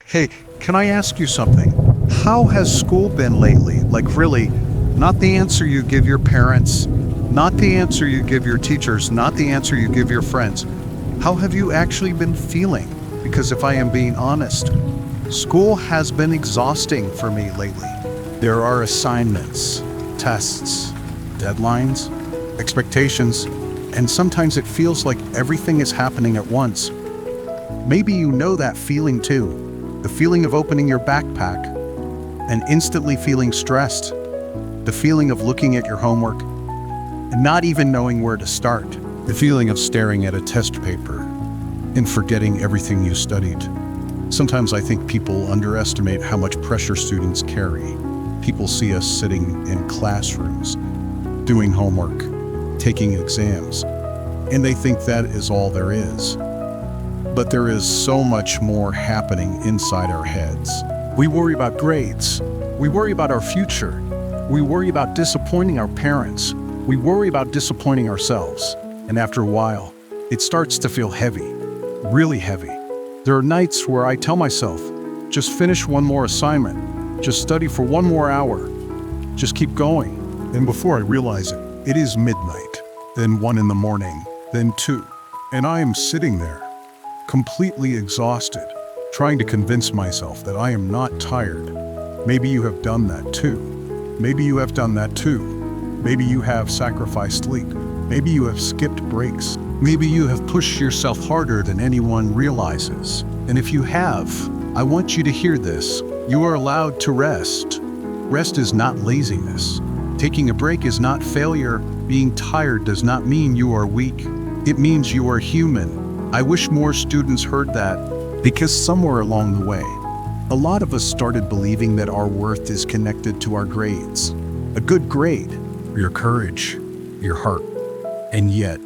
Hey, can I ask you something? How has school been lately? Like, really, not the answer you give your parents, not the answer you give your teachers, not the answer you give your friends. How have you actually been feeling? Because if I am being honest, school has been exhausting for me lately. There are assignments, tests, deadlines, expectations, and sometimes it feels like everything is happening at once. Maybe you know that feeling too. The feeling of opening your backpack and instantly feeling stressed. The feeling of looking at your homework and not even knowing where to start. The feeling of staring at a test paper and forgetting everything you studied. Sometimes I think people underestimate how much pressure students carry. People see us sitting in classrooms, doing homework, taking exams, and they think that is all there is. But there is so much more happening inside our heads. We worry about grades. We worry about our future. We worry about disappointing our parents. We worry about disappointing ourselves. And after a while, it starts to feel heavy, really heavy. There are nights where I tell myself, just finish one more assignment, just study for one more hour, just keep going. And before I realize it, it is midnight, then 1 in the morning, then 2. And I am sitting there, completely exhausted, trying to convince myself that I am not tired. Maybe you have done that too. Maybe you have done that too. Maybe you have sacrificed sleep. Maybe you have skipped breaks. Maybe you have pushed yourself harder than anyone realizes. And if you have, I want you to hear this. You are allowed to rest. Rest is not laziness. Taking a break is not failure. Being tired does not mean you are weak. It means you are human. I wish more students heard that, because somewhere along the way, a lot of us started believing that our worth is connected to our grades. A good grade, your courage, your heart. And yet,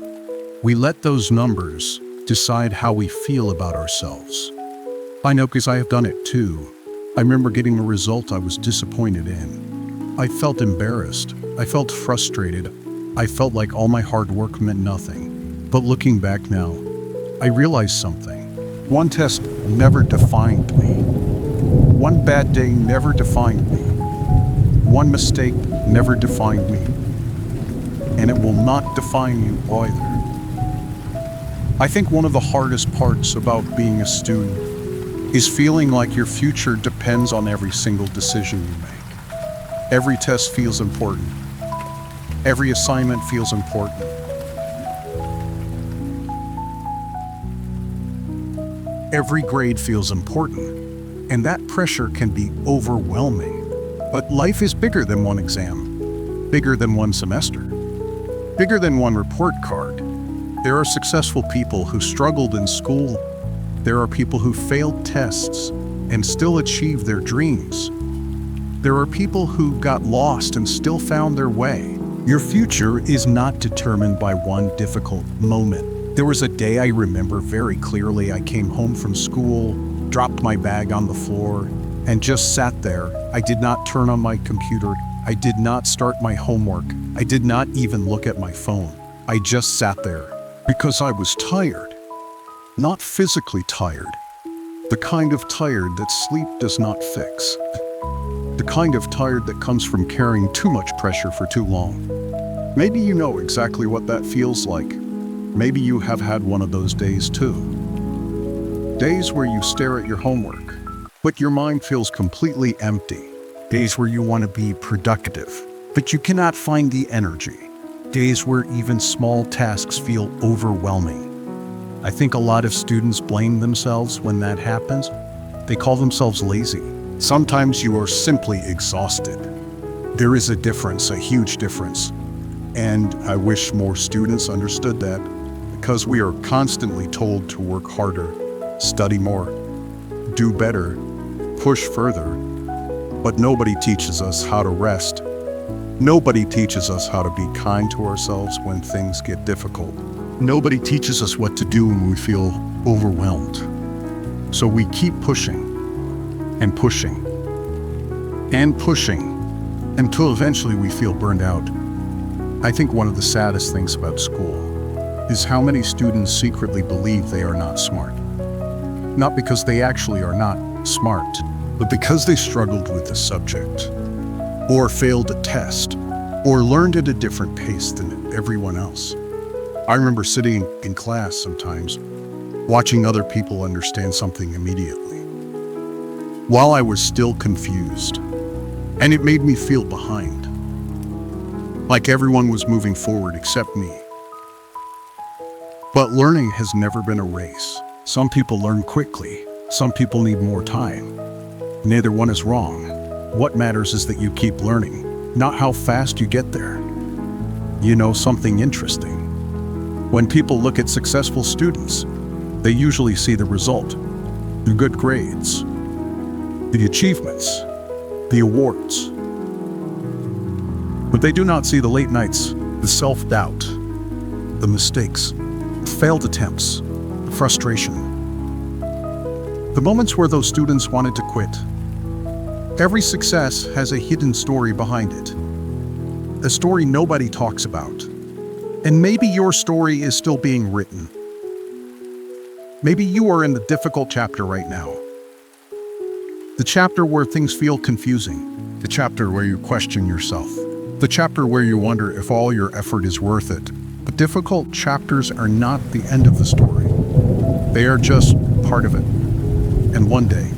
we let those numbers decide how we feel about ourselves. I know because I have done it too. I remember getting a result I was disappointed in. I felt embarrassed. I felt frustrated. I felt like all my hard work meant nothing. But looking back now, I realized something. One test never defined me. One bad day never defined me. One mistake never defined me. And it will not define you either. I think one of the hardest parts about being a student is feeling like your future depends on every single decision you make. Every test feels important. Every assignment feels important. Every grade feels important, and that pressure can be overwhelming. But life is bigger than one exam, bigger than one semester, bigger than one report card. There are successful people who struggled in school. There are people who failed tests and still achieved their dreams. There are people who got lost and still found their way. Your future is not determined by one difficult moment. There was a day I remember very clearly. I came home from school, dropped my bag on the floor, and just sat there. I did not turn on my computer. I did not start my homework. I did not even look at my phone. I just sat there because I was tired. Not physically tired. The kind of tired that sleep does not fix. The kind of tired that comes from carrying too much pressure for too long. Maybe you know exactly what that feels like. Maybe you have had one of those days too. Days where you stare at your homework, but your mind feels completely empty. Days where you want to be productive, but you cannot find the energy. Days where even small tasks feel overwhelming. I think a lot of students blame themselves when that happens. They call themselves lazy. Sometimes you are simply exhausted. There is a difference, a huge difference. And I wish more students understood that, because we are constantly told to work harder, study more, do better, push further. But nobody teaches us how to rest. Nobody teaches us how to be kind to ourselves when things get difficult. Nobody teaches us what to do when we feel overwhelmed. So we keep pushing and pushing and pushing until eventually we feel burned out. I think one of the saddest things about school is how many students secretly believe they are not smart. Not because they actually are not, smart, but because they struggled with the subject, or failed a test, or learned at a different pace than everyone else. I remember sitting in class sometimes, watching other people understand something immediately, while I was still confused, and it made me feel behind, like everyone was moving forward except me. But learning has never been a race. Some people learn quickly, some people need more time. Neither one is wrong. What matters is that you keep learning, not how fast you get there. You know something interesting? When people look at successful students, they usually see the result, the good grades, the achievements, the awards. But they do not see the late nights, the self-doubt, the mistakes, the failed attempts, the frustration, the moments where those students wanted to quit. Every success has a hidden story behind it, a story nobody talks about. And maybe your story is still being written. Maybe you are in the difficult chapter right now. The chapter where things feel confusing. The chapter where you question yourself. The chapter where you wonder if all your effort is worth it. But difficult chapters are not the end of the story. They are just part of it. And one day,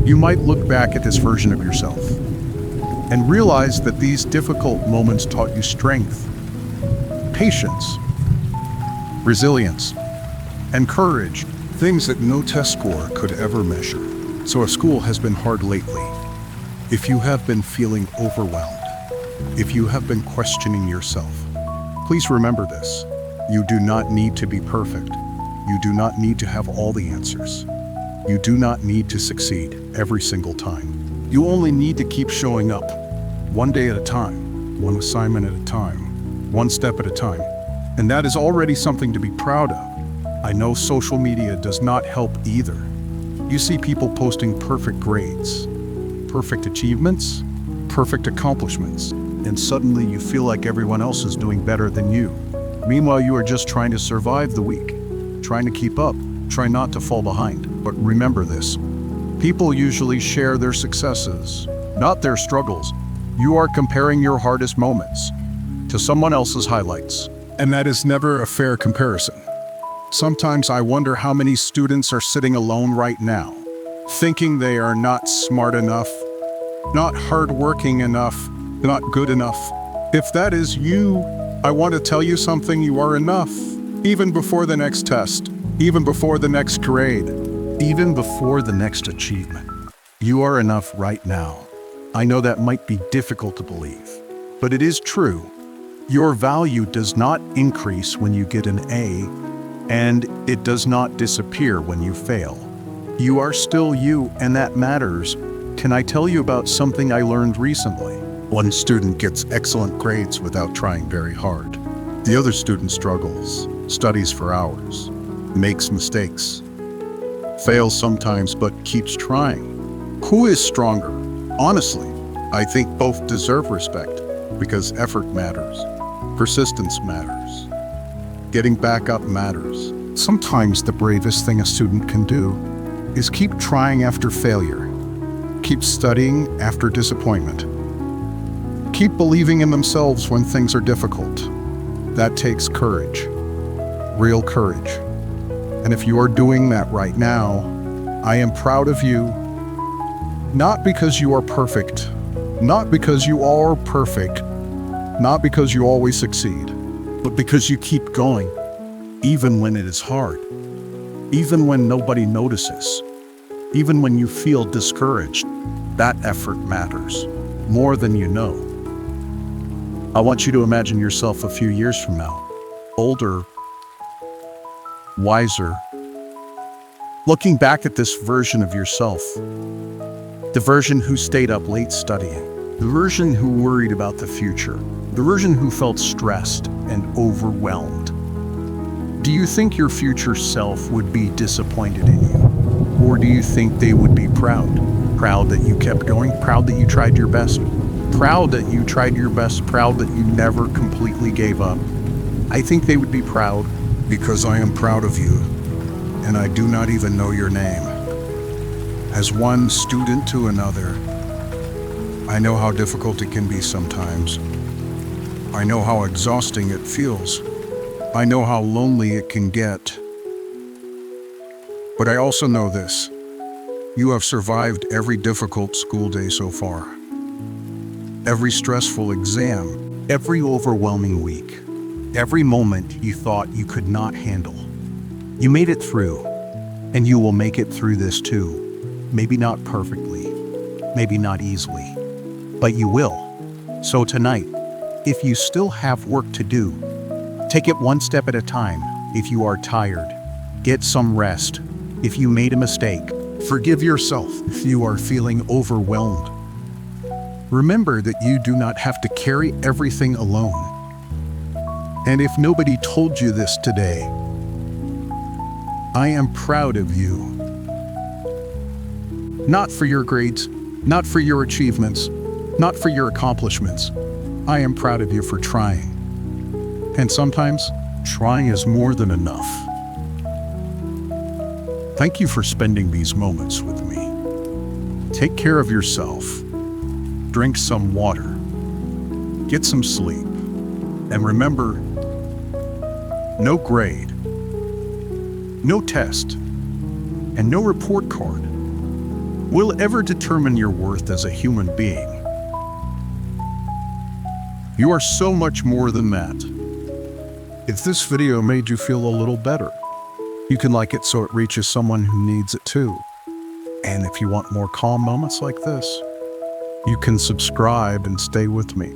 you might look back at this version of yourself and realize that these difficult moments taught you strength, patience, resilience, and courage, things that no test score could ever measure. So if school has been hard lately, if you have been feeling overwhelmed, if you have been questioning yourself, please remember this. You do not need to be perfect. You do not need to have all the answers. You do not need to succeed every single time. You only need to keep showing up, one day at a time, one assignment at a time, one step at a time. And that is already something to be proud of. I know social media does not help either. You see people posting perfect grades, perfect achievements, perfect accomplishments, and suddenly you feel like everyone else is doing better than you. Meanwhile, you are just trying to survive the week, trying to keep up, try not to fall behind. But remember this, people usually share their successes, not their struggles. You are comparing your hardest moments to someone else's highlights, and that is never a fair comparison. Sometimes I wonder how many students are sitting alone right now, thinking they are not smart enough, not hardworking enough, not good enough. If that is you, I want to tell you something: you are enough. Even before the next test, even before the next grade, even before the next achievement. You are enough right now. I know that might be difficult to believe, but it is true. Your value does not increase when you get an A, and it does not disappear when you fail. You are still you, and that matters. Can I tell you about something I learned recently? One student gets excellent grades without trying very hard. The other student struggles, studies for hours, makes mistakes, fails sometimes but keeps trying. Who is stronger? Honestly, I think both deserve respect because effort matters, persistence matters, getting back up matters. Sometimes the bravest thing a student can do is keep trying after failure, keep studying after disappointment, keep believing in themselves when things are difficult. That takes courage, real courage. And if you are doing that right now, I am proud of you, not because you are perfect, not because you are perfect, not because you always succeed, but because you keep going, even when it is hard, even when nobody notices, even when you feel discouraged. That effort matters more than you know. I want you to imagine yourself a few years from now, older, wiser, looking back at this version of yourself, the version who stayed up late studying, the version who worried about the future, the version who felt stressed and overwhelmed. Do you think your future self would be disappointed in you? Or do you think they would be proud? Proud that you kept going, proud that you tried your best, proud that you tried your best, proud that you never completely gave up? I think they would be proud because I am proud of you, and I do not even know your name. As one student to another, I know how difficult it can be sometimes. I know how exhausting it feels. I know how lonely it can get. But I also know this. You have survived every difficult school day so far. Every stressful exam, every overwhelming week, every moment you thought you could not handle. You made it through, and you will make it through this too. Maybe not perfectly, maybe not easily, but you will. So tonight, if you still have work to do, take it one step at a time. If you are tired, get some rest. If you made a mistake, forgive yourself. If you are feeling overwhelmed, remember that you do not have to carry everything alone. And if nobody told you this today, I am proud of you. Not for your grades, not for your achievements, not for your accomplishments. I am proud of you for trying. And sometimes, trying is more than enough. Thank you for spending these moments with me. Take care of yourself. Drink some water. Get some sleep. And remember, no grade, no test, and no report card will ever determine your worth as a human being. You are so much more than that. If this video made you feel a little better, you can like it so it reaches someone who needs it too. And if you want more calm moments like this, you can subscribe and stay with me.